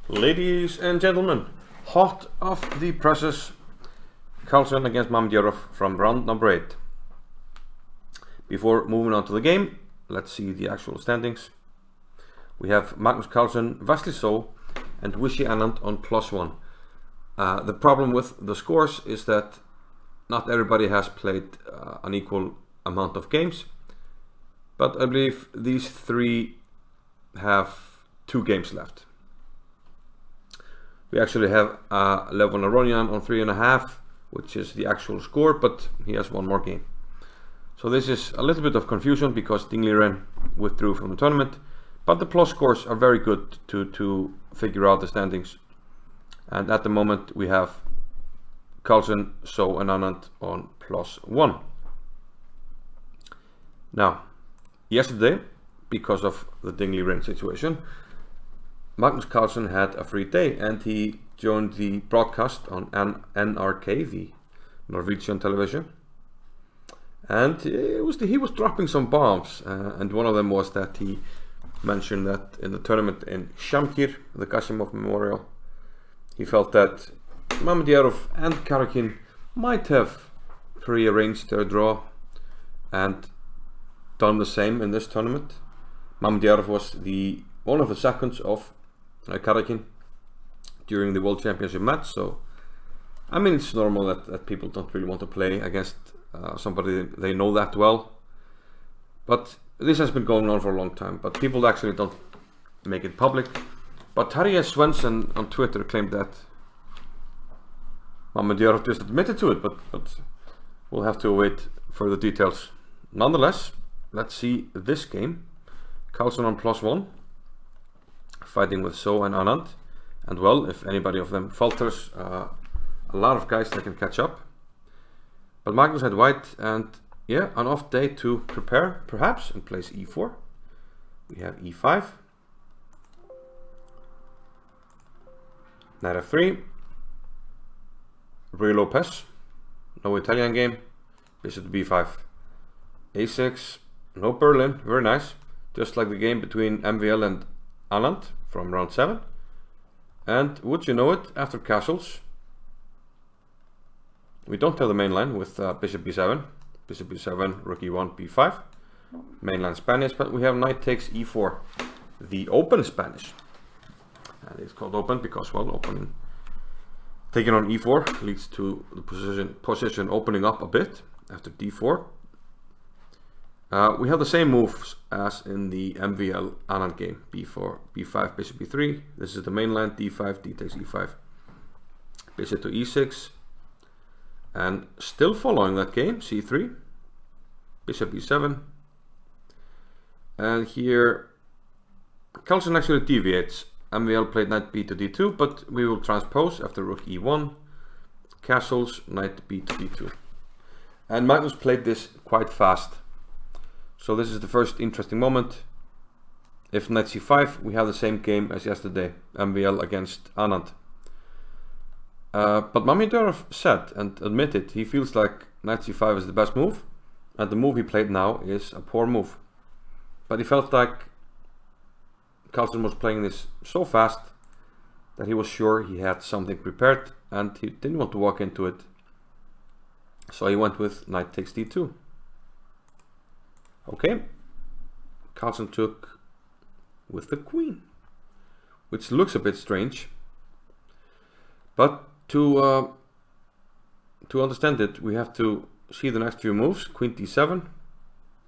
Ladies and gentlemen, hot off the presses, Carlsen against Mamedyarov from round number 8. Before moving on to the game, let's see the actual standings. We have Magnus Carlsen, vastly so, and Wishy Anand on +1. The problem with the scores is that not everybody has played an equal amount of games, but I believe these three have 2 games left. We actually have Levon Aronian on 3.5, which is the actual score, but he has 1 more game. So this is a little bit of confusion because Dingliren withdrew from the tournament, but the plus scores are very good to figure out the standings. And at the moment we have Carlsen, So and Anand on +1. Now, yesterday, because of the Dingliren situation, Magnus Carlsen had a free day and he joined the broadcast on NRK, the Norwegian television. And he was dropping some bombs, and one of them was that he mentioned that in the tournament in Shamkir, the Kashimov Memorial, he felt that Mamedyarov and Karjakin might have prearranged their draw and done the same in this tournament. Mamedyarov was one of the seconds of Karjakin during the World Championship match, so I mean it's normal that people don't really want to play against somebody they know that well. But this has been going on for a long time, but people actually don't make it public. But Terje Svensson on Twitter claimed that Mamedyarov just admitted to it, but we'll have to await further details. Nonetheless, let's see this game. Carlsen on +1, fighting with So and Anand. And well, if anybody of them falters, a lot of guys that can catch up. But Magnus had white, and yeah, an off day to prepare, perhaps, and plays e4. We have e5. Knight f3. Rui Lopez. No Italian game. Bishop to b5. a6. No Berlin. Very nice. Just like the game between MVL and Anand from round 7. And would you know it, after castles, we don't have the main line with bishop b7, bishop b7, rook e1, b5, mainline Spanish, but we have knight takes e4, the open Spanish. And it's called open because, well, opening, taking on e4 leads to the position opening up a bit after d4. We have the same moves as in the MVL Anand game, b4, b5, bishop b3. This is the main line, d5, d takes e5, bishop to e6. And still following that game, c3, bishop e7. And here, Carlsen actually deviates. MVL played knight b to d2, but we will transpose after rook e1, castles, knight b to d2. And Magnus played this quite fast. So this is the first interesting moment. If knight c5, we have the same game as yesterday, MVL against Anand. But Mamedyarov said and admitted he feels like knight c5 is the best move, and the move he played now is a poor move. But he felt like Carlsen was playing this so fast that he was sure he had something prepared and he didn't want to walk into it. So he went with knight takes d2. Okay, Carlsen took with the queen, which looks a bit strange, but to understand it, we have to see the next few moves. Queen d7,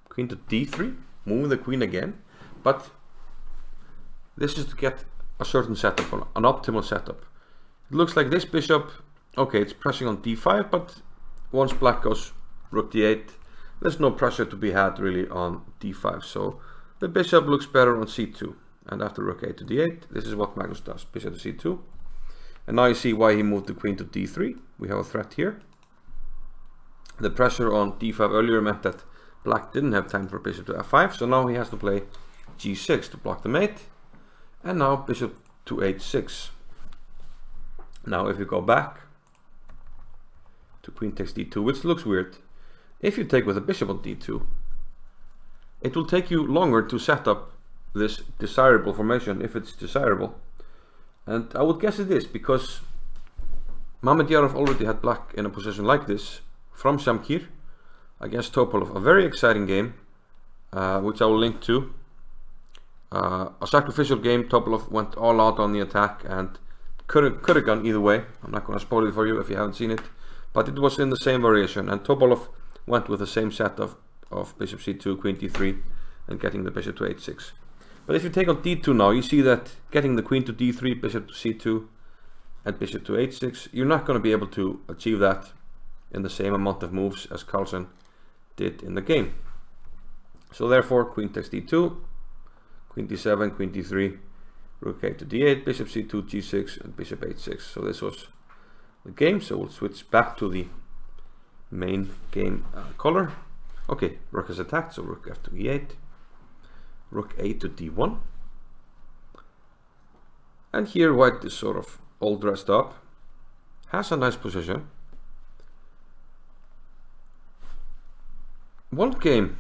queen to d3, moving the queen again, but this is to get a certain setup, an optimal setup. It looks like this bishop, okay, it's pressing on d5, but once black goes rook d8, there's no pressure to be had really on d5, so the bishop looks better on c2. And after rook a to d8, this is what Magnus does, bishop to c2. And now you see why he moved the queen to d3. We have a threat here. The pressure on d5 earlier meant that black didn't have time for bishop to f5, so now he has to play g6 to block the mate. And now bishop to h6. Now if you go back to queen takes d2, which looks weird, if you take with a bishop on d2, it will take you longer to set up this desirable formation, if it's desirable. And I would guess it is, because Mamedyarov already had black in a position like this from Shamkir against Topalov. A very exciting game, which I will link to. A sacrificial game. Topalov went all out on the attack and could have gone either way. I'm not going to spoil it for you if you haven't seen it, but it was in the same variation, and Topalov went with the same set of bishop c2, queen d3, and getting the bishop to h6. But if you take on d2 now, you see that getting the queen to d3, bishop to c2, and bishop to h6, you're not going to be able to achieve that in the same amount of moves as Carlsen did in the game. So therefore, queen takes d2, queen d7, queen d3, rook a to d8, bishop c2, g6, and bishop h6. So this was the game. So we'll switch back to the main game color. Okay, rook is attacked, so rook f to e8, rook a to d1. And here white is sort of all dressed up, has a nice position. One game,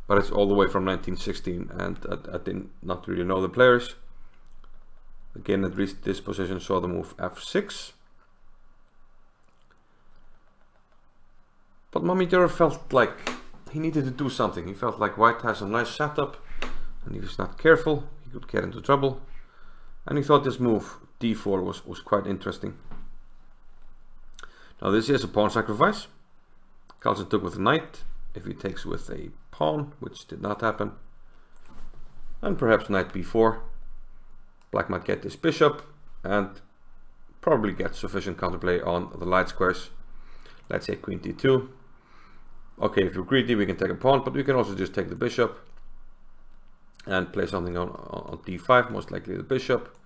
but it's all the way from 1916, and I did not really know the players. The game that reached this position saw the move f6. But Mamedyarov felt like he needed to do something. He felt like white has a nice setup, and if he's not careful, he could get into trouble. And he thought this move, d4, was quite interesting. Now this is a pawn sacrifice. Carlsen took with a knight. If he takes with a pawn, which did not happen, and perhaps knight b4, black might get this bishop and probably get sufficient counterplay on the light squares. Let's say queen d2. Okay, if you're greedy, we can take a pawn, but we can also just take the bishop and play something on d5, most likely the bishop.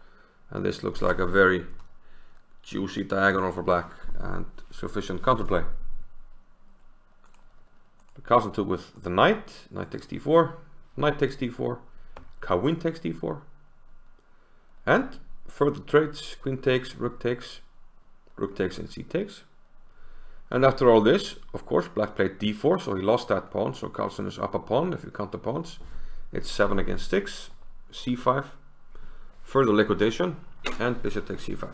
And this looks like a very juicy diagonal for black and sufficient counterplay. Carlsen took with the knight, knight takes d4, knight takes d4, queen takes d4, and further trades, queen takes, rook takes, and c takes. And after all this, of course, black played d4, so he lost that pawn, so Carlsen is up a pawn. If you count the pawns, it's 7 against 6, c5, further liquidation, and bishop takes c5.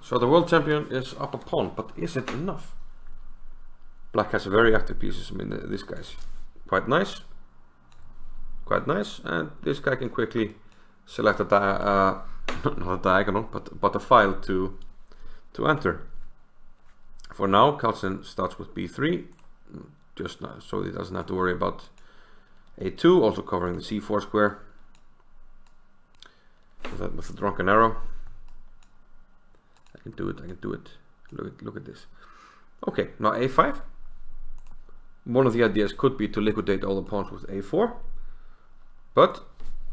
So the world champion is up a pawn, but is it enough? Black has very active pieces. I mean, this guy's quite nice, and this guy can quickly select a not a diagonal, but a file to enter. For now, Carlsen starts with b3, just now, so he doesn't have to worry about a2, also covering the c4 square with the drunken arrow. I can do it. Look at this. Okay, now a5. One of the ideas could be to liquidate all the pawns with a4, but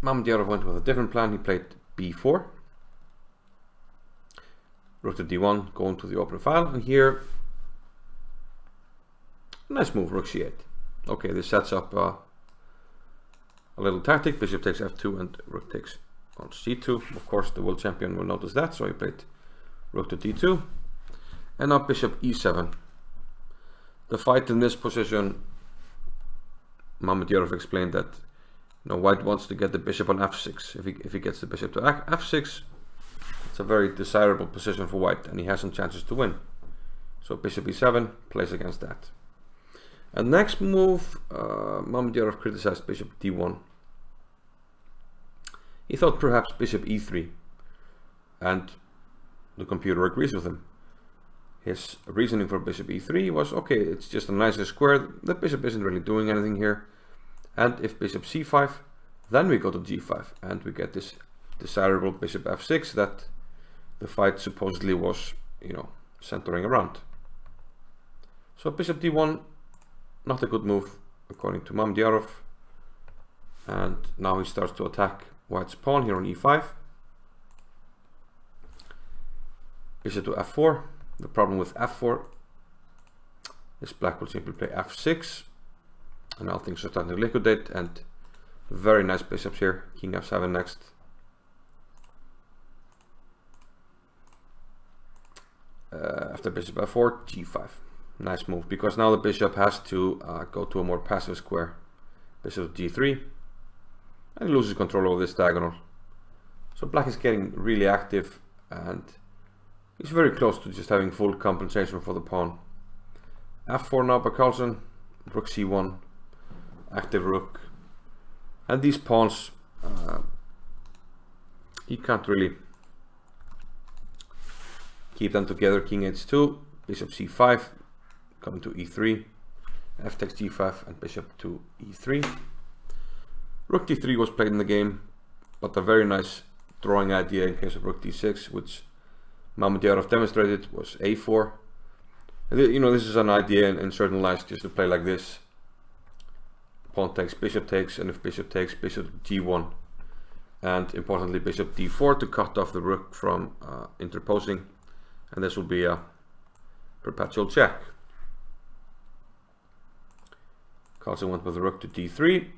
Mamedyarov went with a different plan. He played b4, rook to d1, going to the open file, and here, nice move, rook c8. Okay, this sets up a little tactic. Bishop takes f2 and rook takes on c2. Of course, the world champion will notice that, so he played rook to d2, and now bishop e7. The fight in this position, Mamedyarov explained that white wants to get the bishop on f6. If he gets the bishop to f6, it's a very desirable position for white, and he has some chances to win. So bishop e7 plays against that. And next move, Mamedyarov criticized bishop d1. He thought perhaps bishop e3, and the computer agrees with him. His reasoning for bishop e3 was, okay, it's just a nicer square, the bishop isn't really doing anything here, and if bishop c5, then we go to g5, and we get this desirable bishop f6 that the fight supposedly was, centering around. So bishop d1, not a good move according to Mamedyarov, and now he starts to attack white's pawn here on e5. Bishop to f4. The problem with f4 is black will simply play f6, and now things are starting to liquidate, and very nice bishops here. King f7 next. After bishop f4, g5. Nice move, because now the bishop has to go to a more passive square. Bishop g3, and he loses control over this diagonal. So black is getting really active, and he's very close to just having full compensation for the pawn. f4 now by Carlsen, rook c1, active rook. And these pawns, he can't really keep them together. King h2, bishop c5, coming to e3, f takes g5, and bishop to e3. Rook d3 was played in the game, but a very nice drawing idea in case of rook d6, which Mamedyarov demonstrated, was a4. And you know, this is an idea in certain lines, just to play like this. Pawn takes, and if bishop takes, bishop g1. And importantly, bishop d4 to cut off the rook from interposing. And this will be a perpetual check. Carlsen went with the rook to d3.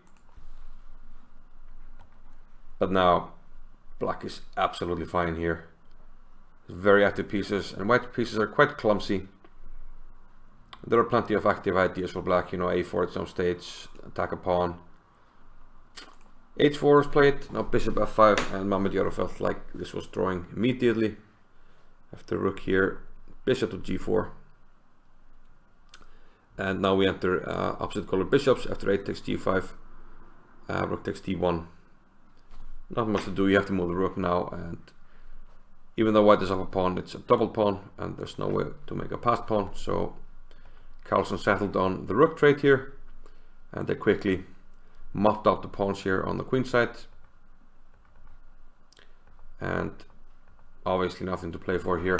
But now black is absolutely fine here. Very active pieces, and white pieces are quite clumsy. There are plenty of active ideas for black, you know, a4 at some stage, attack a pawn. h4 was played, now bishop f5, and Mamedyarov felt like this was drawing immediately. After rook here, bishop to g4. And now we enter opposite colored bishops. After 8 takes g5, rook takes d1. Not much to do, you have to move the rook now, and even though white is up a pawn, it's a double pawn, and there's no way to make a passed pawn, so Carlsen settled on the rook trade here, and they quickly mopped out the pawns here on the queen side. And obviously nothing to play for here.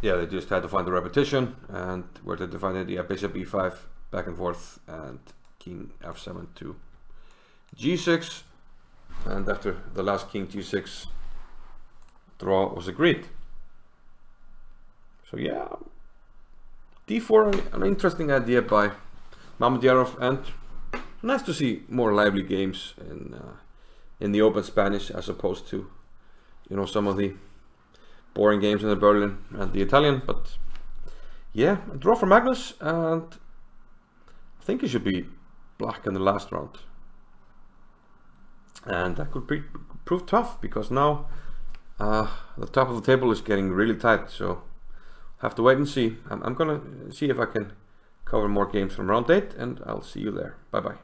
Yeah, they just had to find the repetition, and where did they find it? Yeah, bishop e5, back and forth, and king f7 to g6. And after the last king g6 draw was agreed. So yeah, d4, an interesting idea by Mamedyarov, and nice to see more lively games in the open Spanish as opposed to, you know, some of the boring games in the Berlin and the Italian. But yeah, a draw for Magnus, and I think he should be black in the last round. And that could prove tough, because now the top of the table is getting really tight, so have to wait and see. I'm gonna see if I can cover more games from round 8, and I'll see you there. Bye bye.